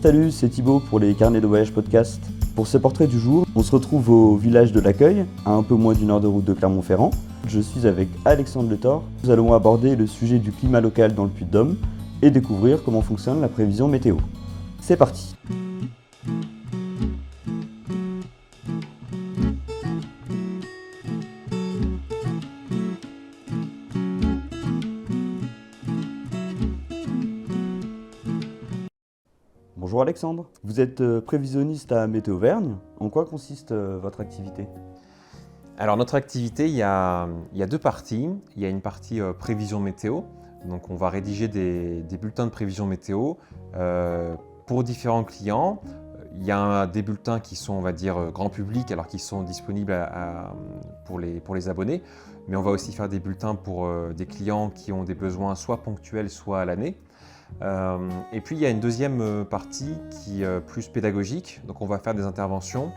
Salut, c'est Thibaut pour les Carnets de Voyage Podcast. Pour ce portrait du jour, on se retrouve au village de l'Accueil, à un peu moins d'1 heure de route de Clermont-Ferrand. Je suis avec Alexandre Le Thor. Nous allons aborder le sujet du climat local dans le Puy-de-Dôme et découvrir comment fonctionne la prévision météo. C'est parti! Bonjour Alexandre, vous êtes prévisionniste à Météo Auvergne. En quoi consiste votre activité ? Alors notre activité, il y a deux parties. Il y a une partie prévision météo. Donc on va rédiger des bulletins de prévision météo pour différents clients. Il y a des bulletins qui sont, on va dire, grand public, alors qu'ils sont disponibles pour les abonnés. Mais on va aussi faire des bulletins pour des clients qui ont des besoins soit ponctuels, soit à l'année. Et puis il y a une deuxième partie qui est plus pédagogique, donc on va faire des interventions,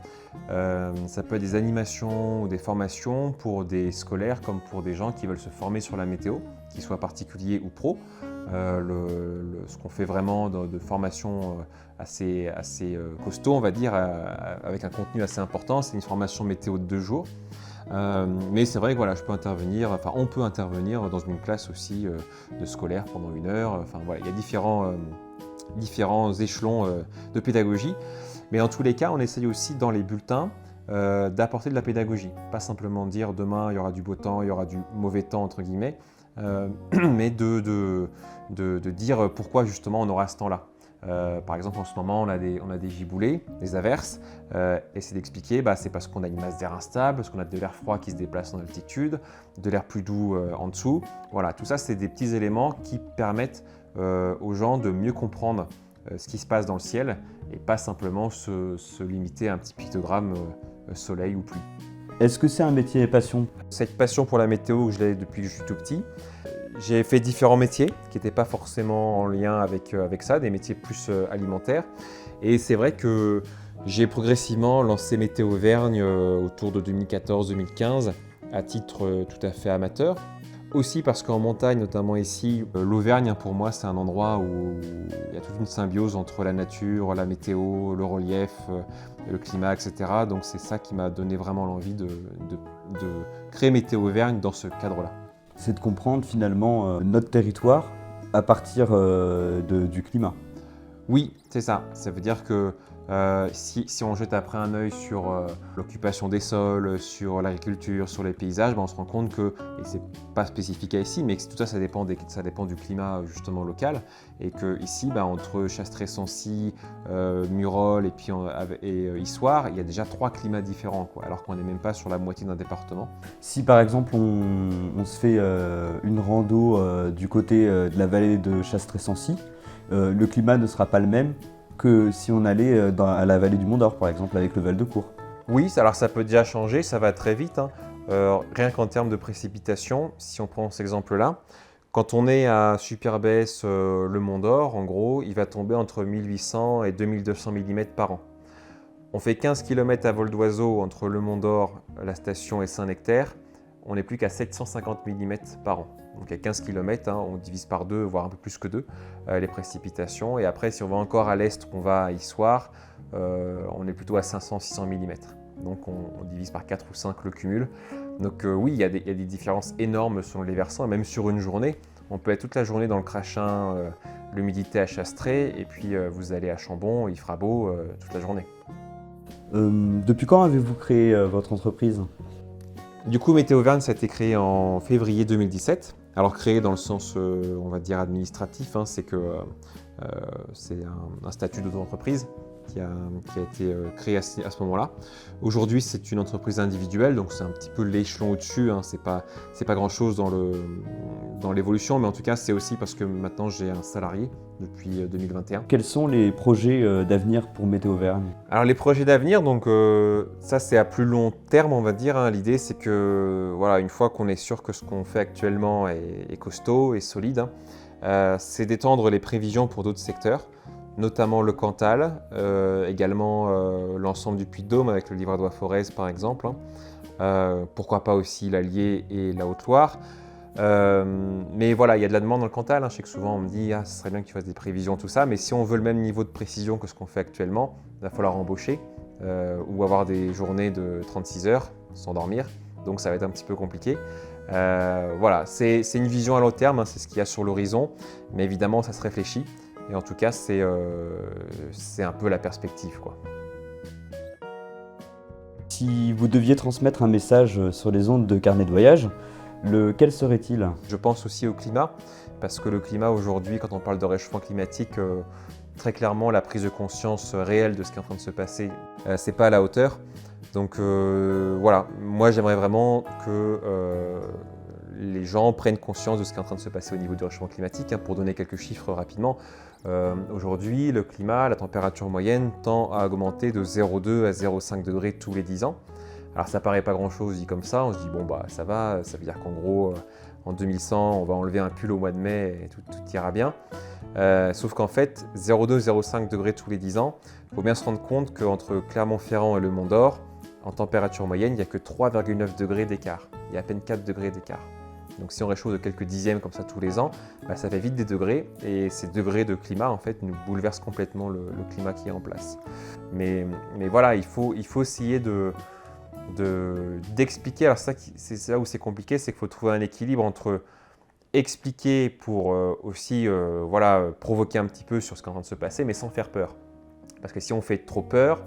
ça peut être des animations ou des formations pour des scolaires comme pour des gens qui veulent se former sur la météo, qu'ils soient particuliers ou pros. Ce qu'on fait vraiment de formation assez costaud, on va dire, avec un contenu assez important, c'est une formation météo de 2 jours. Mais c'est vrai que voilà, on peut intervenir dans une classe aussi de scolaire pendant 1 heure. Enfin, voilà, il y a différents échelons de pédagogie. Mais dans tous les cas, on essaye aussi dans les bulletins d'apporter de la pédagogie. Pas simplement dire demain il y aura du beau temps, il y aura du mauvais temps entre guillemets, mais de dire pourquoi justement on aura ce temps-là. Par exemple, en ce moment, on a des giboulées, des averses, et c'est d'expliquer, c'est parce qu'on a une masse d'air instable, parce qu'on a de l'air froid qui se déplace en altitude, de l'air plus doux en dessous. Voilà, tout ça, c'est des petits éléments qui permettent aux gens de mieux comprendre ce qui se passe dans le ciel et pas simplement se limiter à un petit pictogramme soleil ou pluie. Est-ce que c'est un métier passion ? Cette passion pour la météo, je l'ai depuis que je suis tout petit. J'ai fait différents métiers qui n'étaient pas forcément en lien avec ça, des métiers plus alimentaires. Et c'est vrai que j'ai progressivement lancé Météo Auvergne autour de 2014-2015 à titre tout à fait amateur. Aussi parce qu'en montagne, notamment ici, l'Auvergne pour moi c'est un endroit où il y a toute une symbiose entre la nature, la météo, le relief, le climat, etc. Donc c'est ça qui m'a donné vraiment l'envie de créer Météo Auvergne dans ce cadre-là. C'est de comprendre finalement notre territoire à partir du climat. Oui, c'est ça. Ça veut dire que si on jette après un œil sur l'occupation des sols, sur l'agriculture, sur les paysages, on se rend compte que, et c'est pas spécifique à ici, mais que tout ça, ça dépend du climat justement local, et que ici, entre Chastré-Sancy, Murol et Issoire, il y a déjà 3 climats différents, alors qu'on n'est même pas sur la moitié d'un département. Si par exemple on se fait une rando du côté de la vallée de Chastré-Sancy, le climat ne sera pas le même que si on allait à la vallée du Mont-d'Or, par exemple, avec le Val-de-Cour. Oui, alors ça peut déjà changer, ça va très vite. Rien qu'en termes de précipitation, si on prend cet exemple-là, quand on est à Superbès, le Mont-d'Or, en gros, il va tomber entre 1800 et 2200 mm par an. On fait 15 km à vol d'oiseau entre le Mont-d'Or, la station et Saint-Nectaire, on n'est plus qu'à 750 mm par an. Donc à 15 km, on divise par 2, voire un peu plus que 2, les précipitations. Et après, si on va encore à l'est, on va à Issoire, on est plutôt à 500-600 mm. Donc on divise par 4 ou 5 le cumul. Donc oui, il y a des différences énormes selon les versants. Et même sur une journée, on peut être toute la journée dans le Crachin, l'humidité à Chastré, et puis vous allez à Chambon, il fera beau toute la journée. Depuis quand avez-vous créé votre entreprise ? Du coup, Météo Auvergne, ça a été créé en février 2017. Alors créé dans le sens, on va dire, administratif, c'est que c'est un statut d'auto-entreprise qui a été créé à ce moment-là. Aujourd'hui, c'est une entreprise individuelle, donc c'est un petit peu l'échelon au-dessus. C'est pas grand-chose dans l'évolution, mais en tout cas, c'est aussi parce que maintenant j'ai un salarié depuis 2021. Quels sont les projets d'avenir pour Météo Auvergne ? Alors les projets d'avenir, donc ça c'est à plus long terme, on va dire. L'idée c'est que voilà, une fois qu'on est sûr que ce qu'on fait actuellement est costaud et solide, c'est d'étendre les prévisions pour d'autres secteurs, notamment le Cantal, également l'ensemble du Puy-de-Dôme avec le Livradois-Forez par exemple. Pourquoi pas aussi l'Allier et la Haute-Loire. Mais voilà, il y a de la demande dans le Cantal. Je sais que souvent on me dit ce serait bien que tu fasses des prévisions, tout ça. Mais si on veut le même niveau de précision que ce qu'on fait actuellement, il va falloir embaucher ou avoir des journées de 36 heures sans dormir. Donc ça va être un petit peu compliqué. Voilà, c'est une vision à long terme, c'est ce qu'il y a sur l'horizon. Mais évidemment, ça se réfléchit. Et en tout cas, c'est un peu la perspective, quoi. Si vous deviez transmettre un message sur les ondes de Carnet de voyage, lequel serait-il? Je pense aussi au climat, parce que le climat aujourd'hui, quand on parle de réchauffement climatique, très clairement, la prise de conscience réelle de ce qui est en train de se passer, c'est pas à la hauteur. Donc voilà, moi j'aimerais vraiment que les gens prennent conscience de ce qui est en train de se passer au niveau du réchauffement climatique. Pour donner quelques chiffres rapidement, aujourd'hui, le climat, la température moyenne tend à augmenter de 0,2 à 0,5 degrés tous les 10 ans. Alors ça paraît pas grand-chose dit comme ça, on se dit bon bah ça va, ça veut dire qu'en gros en 2100 on va enlever un pull au mois de mai et tout ira bien. Sauf qu'en fait 0,2, 0,5 degrés tous les 10 ans, il faut bien se rendre compte qu'entre Clermont-Ferrand et le Mont d'Or, en température moyenne, il n'y a que 3,9 degrés d'écart. Il y a à peine 4 degrés d'écart. Donc si on réchauffe de quelques dixièmes comme ça tous les ans, ça fait vite des degrés et ces degrés de climat en fait nous bouleversent complètement le climat qui est en place. Mais voilà, il faut essayer d'expliquer. Alors c'est là où c'est compliqué, c'est qu'il faut trouver un équilibre entre expliquer pour aussi provoquer un petit peu sur ce qui est en train de se passer, mais sans faire peur. Parce que si on fait trop peur,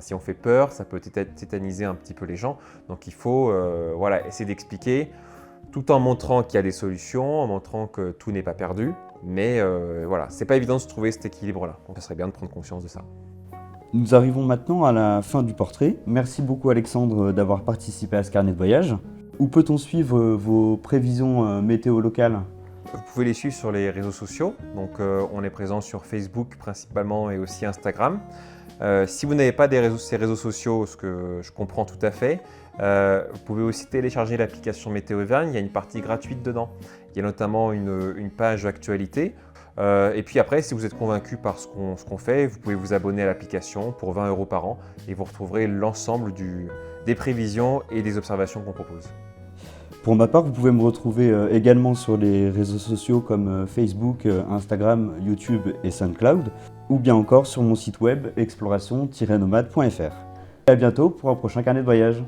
si on fait peur, ça peut tétaniser un petit peu les gens. Donc il faut essayer d'expliquer tout en montrant qu'il y a des solutions, en montrant que tout n'est pas perdu. Mais c'est pas évident de se trouver cet équilibre-là. Donc ça serait bien de prendre conscience de ça. Nous arrivons maintenant à la fin du portrait. Merci beaucoup Alexandre d'avoir participé à ce carnet de voyage. Où peut-on suivre vos prévisions météo locales? Vous pouvez les suivre sur les réseaux sociaux. Donc on est présent sur Facebook principalement et aussi Instagram. Si vous n'avez pas ces réseaux sociaux, ce que je comprends tout à fait, vous pouvez aussi télécharger l'application Météo Auvergne. Il y a une partie gratuite dedans. Il y a notamment une page actualité. Et puis après, si vous êtes convaincu par ce qu'on fait, vous pouvez vous abonner à l'application pour 20 € par an et vous retrouverez l'ensemble des prévisions et des observations qu'on propose. Pour ma part, vous pouvez me retrouver également sur les réseaux sociaux comme Facebook, Instagram, YouTube et SoundCloud, ou bien encore sur mon site web exploration-nomade.fr. À bientôt pour un prochain carnet de voyage.